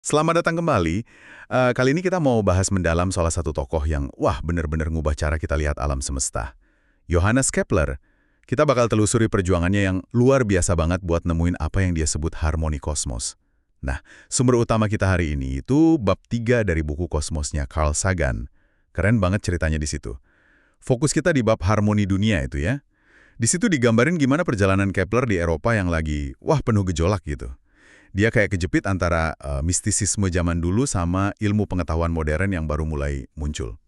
Selamat datang kembali. Kali ini kita mau bahas mendalam salah satu tokoh yang, wah, bener-bener ngubah cara kita lihat alam semesta. Johannes Kepler. Kita bakal telusuri perjuangannya yang luar biasa banget buat nemuin apa yang dia sebut harmoni kosmos. Nah, sumber utama kita hari ini itu bab 3 dari buku Kosmosnya Carl Sagan. Keren banget ceritanya di situ. Fokus kita di bab harmoni dunia itu ya. Di situ digambarin gimana perjalanan Kepler di Eropa yang lagi, wah, penuh gejolak gitu. Dia kayak kejepit antara mistisisme zaman dulu sama ilmu pengetahuan modern yang baru mulai muncul.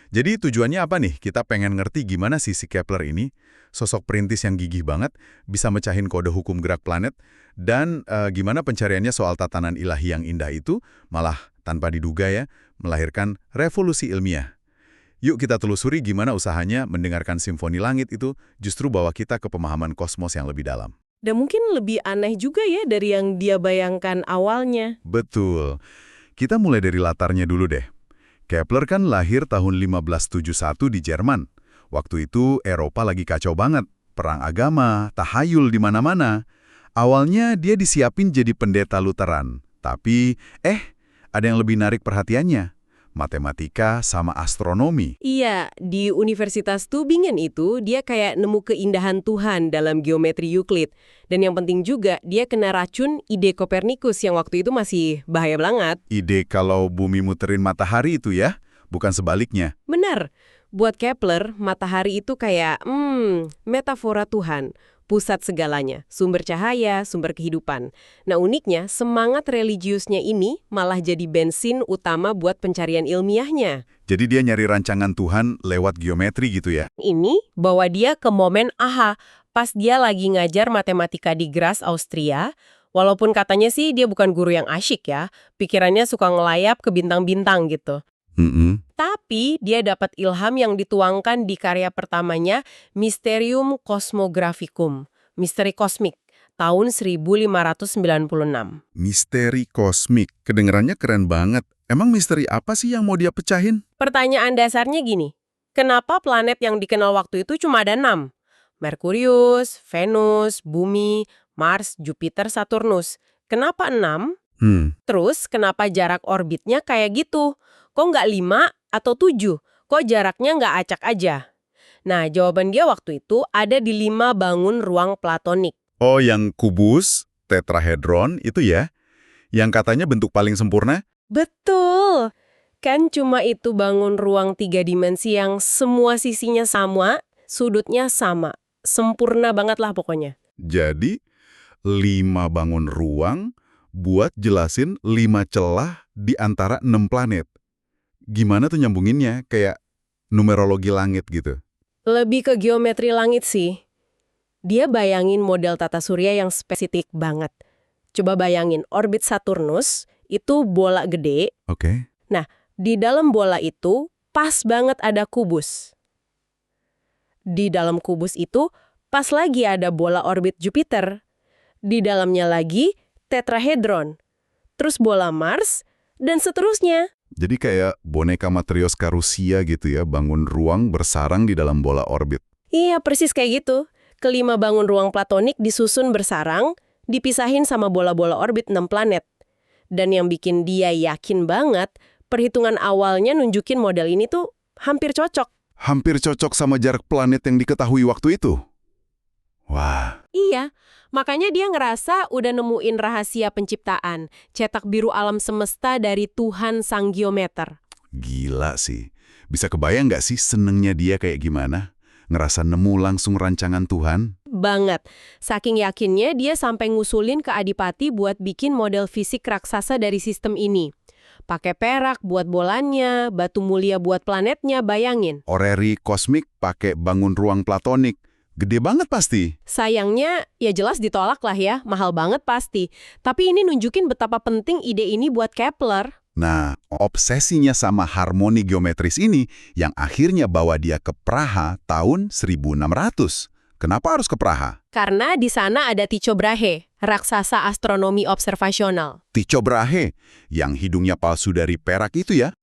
Jadi tujuannya apa nih? Kita pengen ngerti gimana sih si Kepler ini, sosok perintis yang gigih banget, bisa mecahin kode hukum gerak planet, dan gimana pencariannya soal tatanan ilahi yang indah itu, malah tanpa diduga ya, melahirkan revolusi ilmiah. Yuk kita telusuri gimana usahanya mendengarkan simfoni langit itu justru bawa kita ke pemahaman kosmos yang lebih dalam. Dan mungkin lebih aneh juga ya dari yang dia bayangkan awalnya. Betul. Kita mulai dari latarnya dulu deh. Kepler kan lahir tahun 1571 di Jerman. Waktu itu Eropa lagi kacau banget. Perang agama, tahayul di mana-mana. Awalnya dia disiapin jadi pendeta Lutheran. Tapi, ada yang lebih narik perhatiannya. Matematika sama astronomi. Iya, di Universitas Tübingen itu dia kayak nemu keindahan Tuhan dalam geometri Euclid. Dan yang penting juga, dia kena racun ide Kopernikus yang waktu itu masih bahaya banget. Ide kalau bumi muterin matahari itu ya, bukan sebaliknya. Benar, buat Kepler, matahari itu kayak, metafora Tuhan. Pusat segalanya, sumber cahaya, sumber kehidupan. Nah uniknya, semangat religiusnya ini malah jadi bensin utama buat pencarian ilmiahnya. Jadi dia nyari rancangan Tuhan lewat geometri gitu ya. Ini bawa dia ke momen aha, pas dia lagi ngajar matematika di Graz, Austria. Walaupun katanya sih dia bukan guru yang asyik ya, pikirannya suka ngelayap ke bintang-bintang gitu. Tapi dia dapat ilham yang dituangkan di karya pertamanya Mysterium Cosmographicum, Misteri Kosmik, tahun 1596. Misteri kosmik, kedengerannya keren banget. Emang misteri apa sih yang mau dia pecahin? Pertanyaan dasarnya gini, kenapa planet yang dikenal waktu itu cuma ada 6? Merkurius, Venus, Bumi, Mars, Jupiter, Saturnus. Kenapa 6? Terus kenapa jarak orbitnya kayak gitu? Kok nggak 5 atau 7? Kok jaraknya nggak acak aja? Nah, jawaban dia waktu itu ada di 5 bangun ruang platonik. Oh, yang kubus, tetrahedron itu ya? Yang katanya bentuk paling sempurna? Betul! Kan cuma itu bangun ruang 3 dimensi yang semua sisinya sama, sudutnya sama. Sempurna banget lah pokoknya. Jadi, 5 bangun ruang buat jelasin 5 celah di antara 6 planet. Gimana tuh nyambunginnya? Kayak numerologi langit gitu. Lebih ke geometri langit sih. Dia bayangin model tata surya yang spesifik banget. Coba bayangin, orbit Saturnus itu bola gede. Oke. Nah, di dalam bola itu pas banget ada kubus. Di dalam kubus itu pas lagi ada bola orbit Jupiter. Di dalamnya lagi tetrahedron. Terus bola Mars, dan seterusnya. Jadi kayak boneka Matryoshka Rusia gitu ya, bangun ruang bersarang di dalam bola orbit. Iya, persis kayak gitu. Kelima bangun ruang platonik disusun bersarang, dipisahin sama bola-bola orbit 6 planet. Dan yang bikin dia yakin banget, perhitungan awalnya nunjukin model ini tuh hampir cocok. Hampir cocok sama jarak planet yang diketahui waktu itu. Wah, Iya, makanya dia ngerasa udah nemuin rahasia penciptaan, cetak biru alam semesta dari Tuhan Sang Geometer. gila sih. Bisa kebayang nggak sih senengnya dia kayak gimana? Ngerasa nemu langsung rancangan Tuhan? Banget. Saking yakinnya dia sampai ngusulin ke Adipati buat bikin model fisik raksasa dari sistem ini. Pakai perak buat bolanya, batu mulia buat planetnya, bayangin. Oreri kosmik pakai bangun ruang platonik. Gede banget pasti. Sayangnya, ya jelas ditolak lah ya, mahal banget pasti. Tapi ini nunjukin betapa penting ide ini buat Kepler. Nah, obsesinya sama harmoni geometris ini yang akhirnya bawa dia ke Praha tahun 1600. Kenapa harus ke Praha? Karena di sana ada Tycho Brahe, raksasa astronomi observasional. Tycho Brahe, yang hidungnya palsu dari perak itu ya?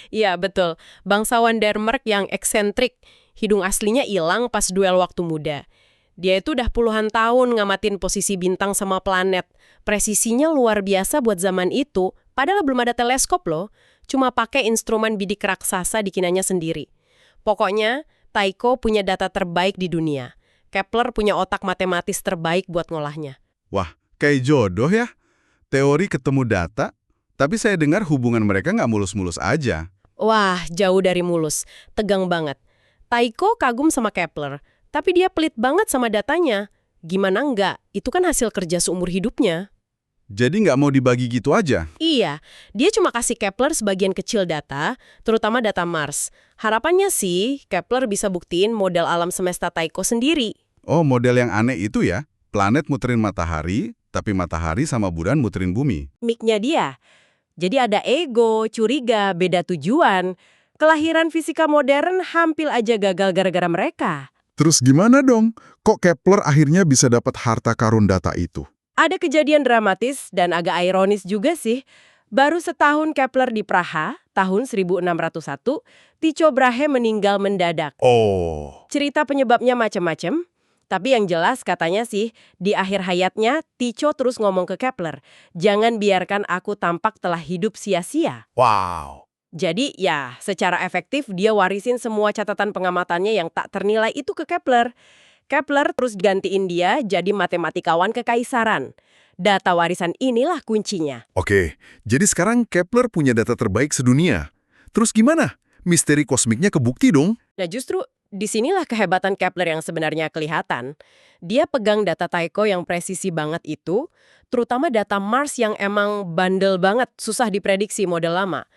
Iya, betul. Bangsawan Denmark yang eksentrik. Hidung aslinya hilang pas duel waktu muda. Dia itu udah puluhan tahun ngamatin posisi bintang sama planet. Presisinya luar biasa buat zaman itu, Padahal belum ada teleskop loh, cuma pakai instrumen bidik raksasa bikinannya sendiri. Pokoknya, Tycho punya data terbaik di dunia. Kepler punya otak matematis terbaik buat ngolahnya. Wah, kayak jodoh ya. Teori ketemu data, tapi saya dengar hubungan mereka nggak mulus-mulus aja. Wah, jauh dari mulus. Tegang banget. Tycho kagum sama Kepler, tapi dia pelit banget sama datanya. Gimana enggak? Itu kan hasil kerja seumur hidupnya. Jadi nggak mau dibagi gitu aja? Iya, dia cuma kasih Kepler sebagian kecil data, terutama data Mars. Harapannya sih, Kepler bisa buktiin model alam semesta Tycho sendiri. Oh, model yang aneh itu ya? Planet muterin matahari, tapi matahari sama bulan muterin bumi. Mic-nya dia. Jadi ada ego, curiga, beda tujuan. Kelahiran fisika modern hampir aja gagal gara-gara mereka. Terus gimana dong? Kok Kepler akhirnya bisa dapat harta karun data itu? Ada kejadian dramatis dan agak ironis juga sih. Baru setahun Kepler di Praha, tahun 1601, Tycho Brahe meninggal mendadak. Oh, Cerita penyebabnya macam-macam, tapi yang jelas katanya sih, di akhir hayatnya Tycho terus ngomong ke Kepler, jangan biarkan aku tampak telah hidup sia-sia. wow. Jadi ya, secara efektif dia warisin semua catatan pengamatannya yang tak ternilai itu ke Kepler. Kepler terus gantiin dia jadi matematikawan kekaisaran. Data warisan inilah kuncinya. Oke, jadi sekarang Kepler punya data terbaik sedunia. Terus gimana? Misteri kosmiknya kebukti dong? Nah justru disinilah kehebatan Kepler yang sebenarnya kelihatan. Dia pegang data Tycho yang presisi banget itu, terutama data Mars yang emang bandel banget, susah diprediksi model lama.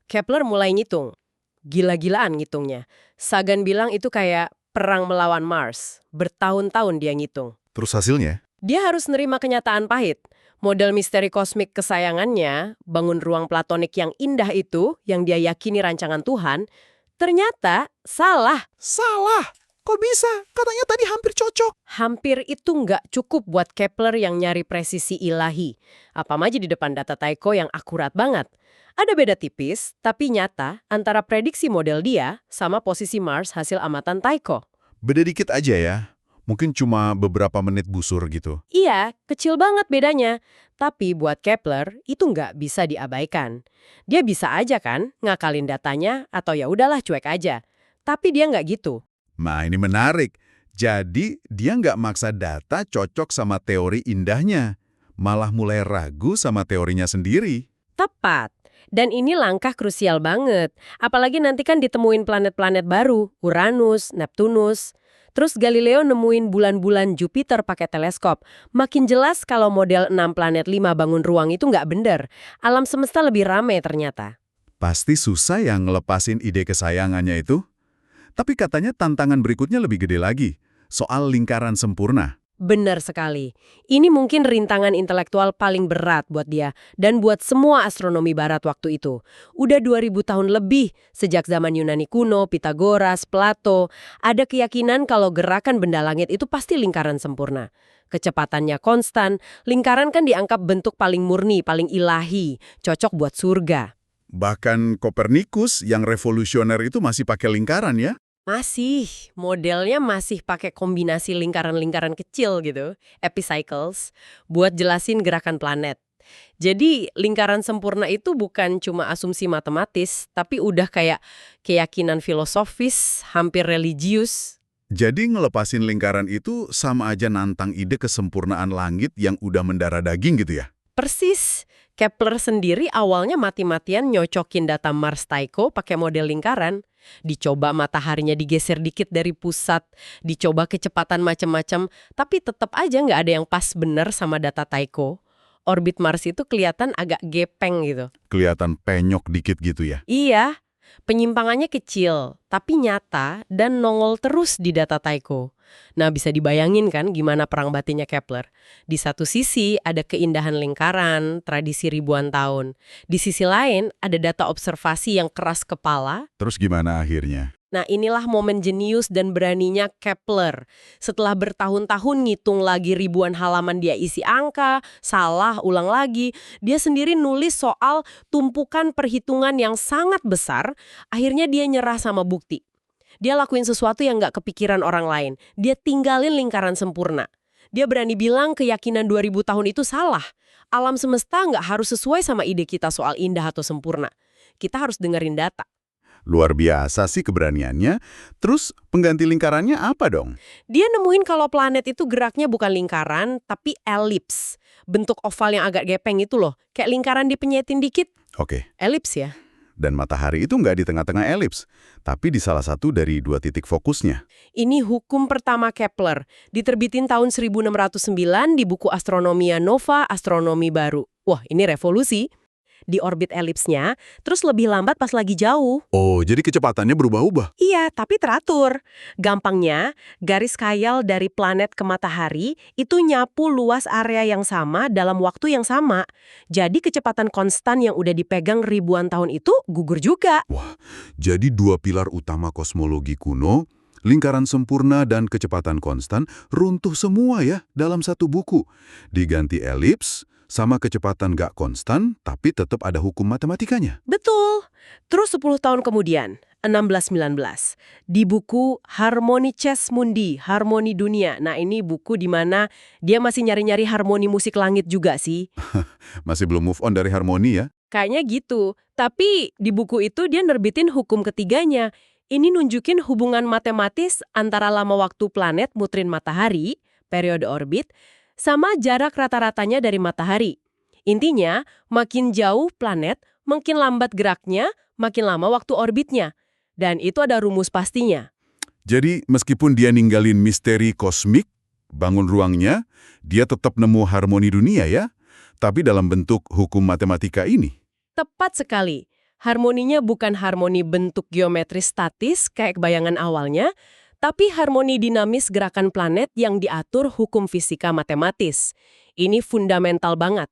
Kepler mulai ngitung. Gila-gilaan ngitungnya. Sagan bilang itu kayak perang melawan Mars. Bertahun-tahun dia ngitung. Terus hasilnya? Dia harus nerima kenyataan pahit. Model misteri kosmik kesayangannya, bangun ruang platonik yang indah itu, yang dia yakini rancangan Tuhan, ternyata salah. Salah! Kok bisa? Katanya tadi hampir cocok. Hampir itu nggak cukup buat Kepler yang nyari presisi ilahi. Apa aja di depan data Tycho yang akurat banget. Ada beda tipis, tapi nyata antara prediksi model dia sama posisi Mars hasil amatan Tycho. Beda dikit aja ya. Mungkin cuma beberapa menit busur gitu. Iya, kecil banget bedanya. Tapi buat Kepler, itu nggak bisa diabaikan. Dia bisa aja kan ngakalin datanya atau ya udahlah cuek aja. Tapi dia nggak gitu. Nah, ini menarik. Jadi, dia nggak maksa data cocok sama teori indahnya. Malah mulai ragu sama teorinya sendiri. Tepat. Dan ini langkah krusial banget. Apalagi nanti kan ditemuin planet-planet baru, Uranus, Neptunus. Terus Galileo nemuin bulan-bulan Jupiter pakai teleskop. Makin jelas kalau model 6 planet 5 bangun ruang itu nggak bener. Alam semesta lebih rame ternyata. Pasti susah yang ngelepasin ide kesayangannya itu. Tapi katanya tantangan berikutnya lebih gede lagi. Soal lingkaran sempurna. Benar sekali. Ini mungkin rintangan intelektual paling berat buat dia dan buat semua astronomi barat waktu itu. Udah 2000 tahun lebih sejak zaman Yunani kuno, Pitagoras, Plato, ada keyakinan kalau gerakan benda langit itu pasti lingkaran sempurna. Kecepatannya konstan, lingkaran kan dianggap bentuk paling murni, paling ilahi, cocok buat surga. Bahkan Kopernikus yang revolusioner itu masih pakai lingkaran ya. Masih, modelnya masih pakai kombinasi lingkaran-lingkaran kecil gitu, epicycles, buat jelasin gerakan planet. Jadi lingkaran sempurna itu bukan cuma asumsi matematis, tapi udah kayak keyakinan filosofis, hampir religius. Jadi ngelepasin lingkaran itu sama aja nantang ide kesempurnaan langit yang udah mendarah daging gitu ya? Persis, Kepler sendiri awalnya mati-matian nyocokin data Mars Tycho pakai model lingkaran. Dicoba mataharinya digeser dikit dari pusat, dicoba kecepatan macam-macam, tapi tetap aja nggak ada yang pas bener sama data Tycho. Orbit Mars itu kelihatan agak gepeng gitu. Kelihatan penyok dikit gitu ya? Iya, penyimpangannya kecil, tapi nyata dan nongol terus di data Tycho. Nah, bisa dibayangin kan gimana perang batinnya Kepler. Di satu sisi ada keindahan lingkaran, tradisi ribuan tahun. Di sisi lain ada data observasi yang keras kepala. Terus gimana akhirnya? Nah, inilah momen jenius dan beraninya Kepler. Setelah bertahun-tahun ngitung lagi ribuan halaman dia isi angka, salah, ulang lagi, dia sendiri nulis soal tumpukan perhitungan yang sangat besar, akhirnya dia nyerah sama bukti. Dia lakuin sesuatu yang nggak kepikiran orang lain. Dia tinggalin lingkaran sempurna. Dia berani bilang keyakinan 2000 tahun itu salah. alam semesta nggak harus sesuai sama ide kita soal indah atau sempurna. Kita harus dengerin data. Luar biasa sih keberaniannya. Terus pengganti lingkarannya apa dong? Dia nemuin kalau planet itu geraknya bukan lingkaran, tapi elips. Bentuk oval yang agak gepeng itu loh, kayak lingkaran dipenyetin dikit. Oke, Elips ya. dan matahari itu nggak di tengah-tengah elips, tapi di salah satu dari 2 titik fokusnya. Ini hukum pertama Kepler, diterbitin tahun 1609 di buku Astronomia Nova, Astronomi Baru. Wah, ini revolusi. Di orbit elipsnya, terus lebih lambat pas lagi jauh. Oh, jadi kecepatannya berubah-ubah. Iya, tapi teratur. Gampangnya, garis khayal dari planet ke matahari itu nyapu luas area yang sama dalam waktu yang sama. Jadi kecepatan konstan yang udah dipegang ribuan tahun itu gugur juga. Jadi 2 pilar utama kosmologi kuno, lingkaran sempurna dan kecepatan konstan, runtuh semua ya dalam satu buku. Diganti elips, sama kecepatan nggak konstan, tapi tetap ada hukum matematikanya. Betul. Terus 10 tahun kemudian, 1619, di buku Harmonices Mundi, Harmoni Dunia. Nah, ini buku di mana dia masih nyari-nyari harmoni musik langit juga sih. Masih belum move on dari harmoni ya? Kayaknya gitu. Tapi di buku itu dia nerbitin hukum ketiganya. Ini nunjukin hubungan matematis antara lama waktu planet muterin matahari, periode orbit, sama jarak rata-ratanya dari matahari. Intinya, makin jauh planet, makin lambat geraknya, makin lama waktu orbitnya. Dan itu ada rumus pastinya. Jadi meskipun dia ninggalin misteri kosmik, bangun ruangnya, dia tetap nemu harmoni dunia ya? Tapi dalam bentuk hukum matematika ini. Tepat sekali. Harmoninya bukan harmoni bentuk geometris statis kayak bayangan awalnya, tapi harmoni dinamis gerakan planet yang diatur hukum fisika matematis. Ini fundamental banget.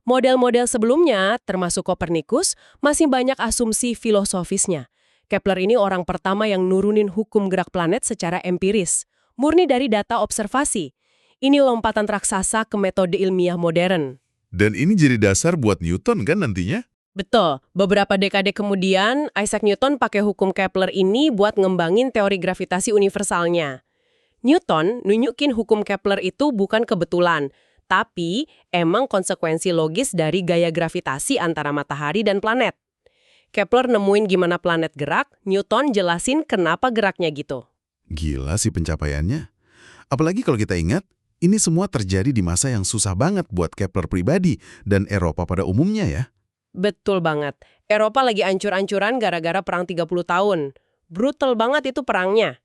Model-model sebelumnya, termasuk Kopernikus, masih banyak asumsi filosofisnya. Kepler ini orang pertama yang nurunin hukum gerak planet secara empiris, murni dari data observasi. Ini lompatan raksasa ke metode ilmiah modern. Dan ini jadi dasar buat Newton kan nantinya? Betul, beberapa dekade kemudian, Isaac Newton pakai hukum Kepler ini buat ngembangin teori gravitasi universalnya. Newton nunjukin hukum Kepler itu bukan kebetulan, tapi emang konsekuensi logis dari gaya gravitasi antara matahari dan planet. Kepler nemuin gimana planet gerak, Newton jelasin kenapa geraknya gitu. Gila sih pencapaiannya. Apalagi kalau kita ingat, ini semua terjadi di masa yang susah banget buat Kepler pribadi dan Eropa pada umumnya ya. Betul banget. Eropa lagi ancur-ancuran gara-gara perang 30 tahun. Brutal banget itu perangnya.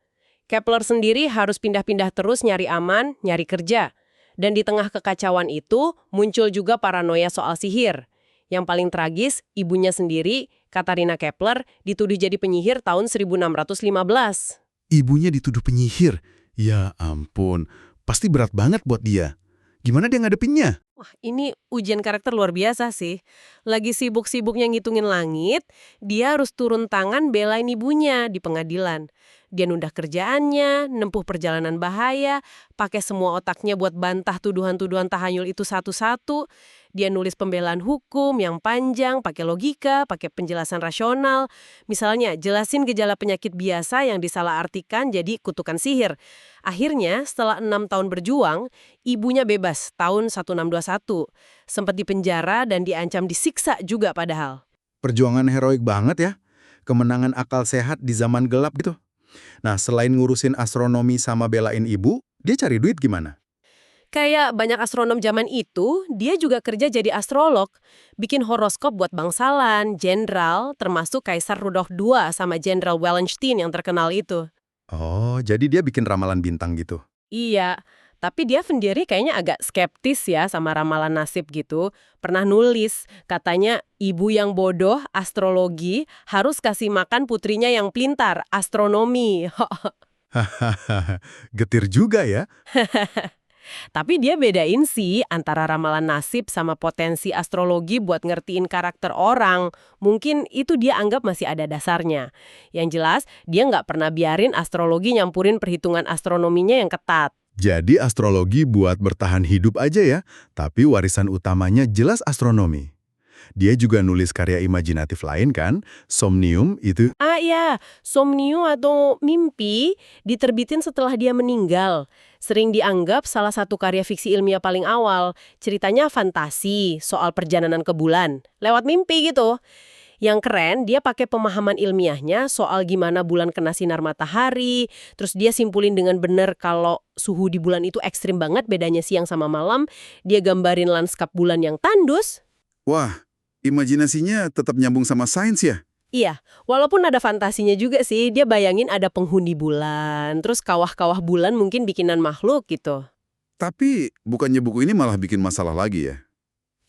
Kepler sendiri harus pindah-pindah terus nyari aman, nyari kerja. Dan di tengah kekacauan itu, muncul juga paranoia soal sihir. Yang paling tragis, ibunya sendiri, Katarina Kepler, dituduh jadi penyihir tahun 1615. Ibunya dituduh penyihir. Ya ampun, pasti berat banget buat dia. Gimana dia ngadepinnya? Wah, ini ujian karakter luar biasa sih. Lagi sibuk-sibuknya ngitungin langit, dia harus turun tangan belain ibunya di pengadilan. Dia nundah kerjaannya, nempuh perjalanan bahaya, pakai semua otaknya buat bantah tuduhan-tuduhan tahayul itu satu-satu. Dia nulis pembelaan hukum yang panjang, pakai logika, pakai penjelasan rasional. Misalnya, jelasin gejala penyakit biasa yang disalahartikan jadi kutukan sihir. Akhirnya, setelah 6 tahun berjuang, ibunya bebas tahun 1621. Sempat dipenjara dan diancam disiksa juga padahal. Perjuangan heroik banget ya. Kemenangan akal sehat di zaman gelap gitu. Nah, selain ngurusin astronomi sama belain ibu, dia cari duit gimana? Kayak banyak astronom zaman itu, dia juga kerja jadi astrolog. Bikin horoskop buat bangsalan, jenderal, termasuk Kaisar Rudolf II sama Jenderal Wallenstein yang terkenal itu. Oh, jadi dia bikin ramalan bintang gitu. Iya, tapi dia sendiri kayaknya agak skeptis ya sama ramalan nasib gitu. Pernah nulis, katanya ibu yang bodoh, astrologi, harus kasih makan putrinya yang pintar, astronomi. Hahaha, getir juga ya. Tapi dia bedain sih antara ramalan nasib sama potensi astrologi buat ngertiin karakter orang. Mungkin itu dia anggap masih ada dasarnya. Yang jelas, dia nggak pernah biarin astrologi nyampurin perhitungan astronominya yang ketat. Jadi astrologi buat bertahan hidup aja ya, tapi warisan utamanya jelas astronomi. Dia juga nulis karya imajinatif lain kan, Somnium itu. Ah iya, Somnium atau mimpi diterbitin setelah dia meninggal. Sering dianggap salah satu karya fiksi ilmiah paling awal. Ceritanya fantasi, soal perjalanan ke bulan. Lewat mimpi gitu. Yang keren, dia pakai pemahaman ilmiahnya soal gimana bulan kena sinar matahari, terus dia simpulin dengan benar kalau suhu di bulan itu ekstrim banget bedanya siang sama malam, dia gambarin lanskap bulan yang tandus. Wah, imajinasinya tetap nyambung sama sains ya? Iya, walaupun ada fantasinya juga sih, dia bayangin ada penghuni bulan, terus kawah-kawah bulan mungkin bikinan makhluk gitu. Tapi bukannya buku ini malah bikin masalah lagi ya?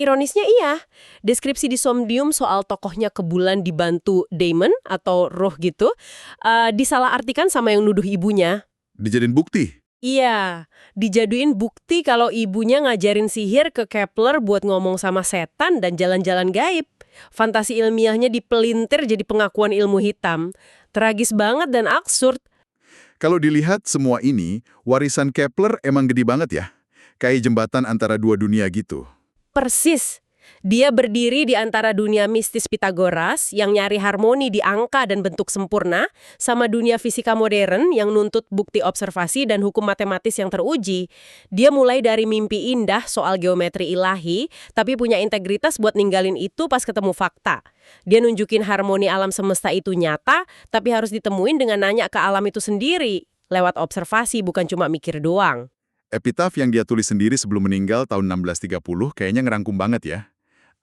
Ironisnya iya, deskripsi di Somnium soal tokohnya ke bulan dibantu Daemon atau roh gitu, disalahartikan sama yang nuduh ibunya. Dijadiin bukti? Iya, dijaduin bukti kalau ibunya ngajarin sihir ke Kepler buat ngomong sama setan dan jalan-jalan gaib. Fantasi ilmiahnya dipelintir jadi pengakuan ilmu hitam. Tragis banget dan absurd. Kalau dilihat semua ini, warisan Kepler emang gede banget ya? Kayak jembatan antara dua dunia gitu. Persis. Dia berdiri di antara dunia mistis Pitagoras yang nyari harmoni di angka dan bentuk sempurna, sama dunia fisika modern yang nuntut bukti observasi dan hukum matematis yang teruji. Dia mulai dari mimpi indah soal geometri ilahi, tapi punya integritas buat ninggalin itu pas ketemu fakta. Dia nunjukin harmoni alam semesta itu nyata, tapi harus ditemuin dengan nanya ke alam itu sendiri, lewat observasi bukan cuma mikir doang. Epitaf yang dia tulis sendiri sebelum meninggal tahun 1630 kayaknya ngerangkum banget ya.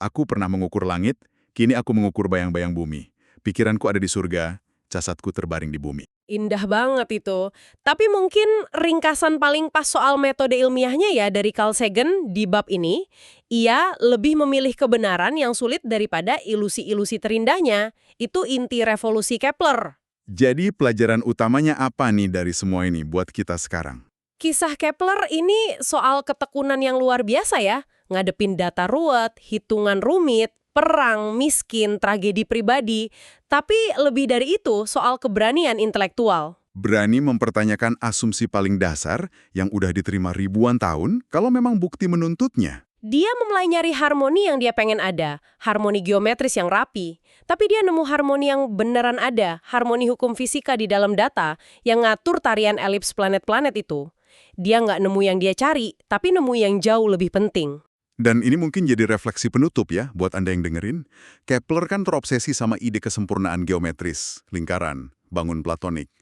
Aku pernah mengukur langit, kini aku mengukur bayang-bayang bumi. Pikiranku ada di surga, jasadku terbaring di bumi. Indah banget itu. Tapi mungkin ringkasan paling pas soal metode ilmiahnya ya dari Carl Sagan di bab ini, ia lebih memilih kebenaran yang sulit daripada ilusi-ilusi terindahnya. Itu inti revolusi Kepler. Jadi pelajaran utamanya apa nih dari semua ini buat kita sekarang? Kisah Kepler ini soal ketekunan yang luar biasa ya. Ngadepin data ruwet, hitungan rumit, perang, miskin, tragedi pribadi. Tapi lebih dari itu soal keberanian intelektual. Berani mempertanyakan asumsi paling dasar yang udah diterima ribuan tahun kalau memang bukti menuntutnya. Dia mulai nyari harmoni yang dia pengen ada, harmoni geometris yang rapi. Tapi dia nemu harmoni yang beneran ada, harmoni hukum fisika di dalam data yang ngatur tarian elips planet-planet itu. Dia nggak nemu yang dia cari, tapi nemu yang jauh lebih penting. Dan ini mungkin jadi refleksi penutup ya buat Anda yang dengerin. Kepler kan terobsesi sama ide kesempurnaan geometris, lingkaran, bangun platonik.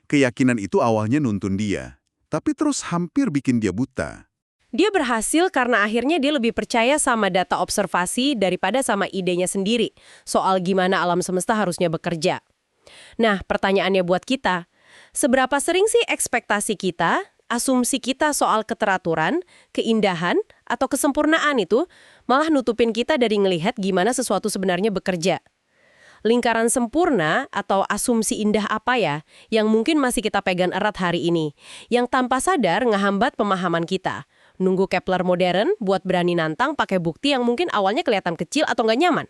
Keyakinan itu awalnya nuntun dia, tapi terus hampir bikin dia buta. Dia berhasil karena akhirnya dia lebih percaya sama data observasi daripada sama idenya sendiri, soal gimana alam semesta harusnya bekerja. Nah, pertanyaannya buat kita, seberapa sering sih ekspektasi kita, asumsi kita soal keteraturan, keindahan, atau kesempurnaan itu malah nutupin kita dari ngelihat gimana sesuatu sebenarnya bekerja. Lingkaran sempurna atau asumsi indah apa ya yang mungkin masih kita pegang erat hari ini, yang tanpa sadar ngehambat pemahaman kita. Nunggu Kepler modern buat berani nantang pakai bukti yang mungkin awalnya kelihatan kecil atau nggak nyaman.